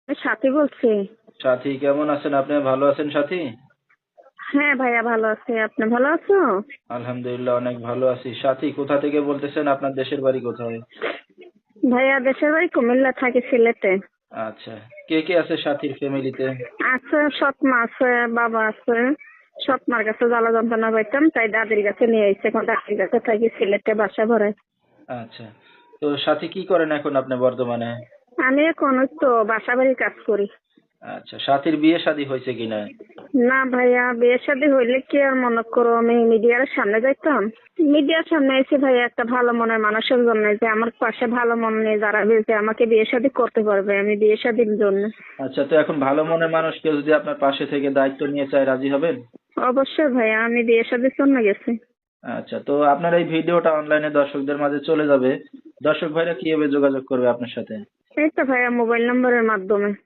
আমি সাথী বলছি। সাথী কেমন আছেন আপনি? ভালো আছেন সাথী? হ্যাঁ ভাইয়া, ভালো আছি। আপনি ভালো আছো? আলহামদুলিল্লাহ অনেক ভালো আছি। সাথী কোথা থেকে বলতেছেন? আপনার দেশের বাড়ি কোথায়? ভাইয়া দেশের বাড়ি কুমিল্লা, থাকি সিলেটে। আচ্ছা, কে কে আছে সাথীর ফ্যামিলিতে? আছে, সৎ মা আছে, বাবা আছে। সৎ মার কাছে জ্বালা যন্ত্রণা পাইতাম, তাই দাদির কাছে নিয়ে এসে এখন দাদির কাছে থাকি, সিলেটে বাসা ভরে। আচ্ছা, তো সাথী কি করেন এখন আপনি বর্তমানে? আমি এখন ওই তো বাসা বাড়ির কাজ করি। আচ্ছা, সাথীর বিয়ে শাদী হয়েছে কিনা? না ভাইয়া, বিয়ে শাদী হইলে কি আর মনে করো আমি মিডিয়ার সামনে যাইতাম? মিডিয়ার সামনে এসে ভাইয়া একটা ভালো মনের মানুষের জন্য, যে আমার পাশে ভালো মন নিয়ে দাঁড়াবে, যে আমাকে বিয়ে শাদী করতে পারবে, আমি বিয়ে শাদীর জন্য। আচ্ছা, তো এখন ভালো মনের মানুষ কেউ যদি আপনার পাশে থেকে দায়িত্ব নিয়ে চায় রাজি হবেন? অবশ্যই ভাইয়া, আমি বিয়ে শাদীর জন্য গেছি। আচ্ছা, তো আপনার এই ভিডিওটা অনলাইনে দর্শকদের মাঝে চলে যাবে। দর্শক ভাইরা কিভাবে যোগাযোগ করবে আপনার সাথে? এই তো ভাইয়া, মোবাইল নম্বরের মাধ্যমে।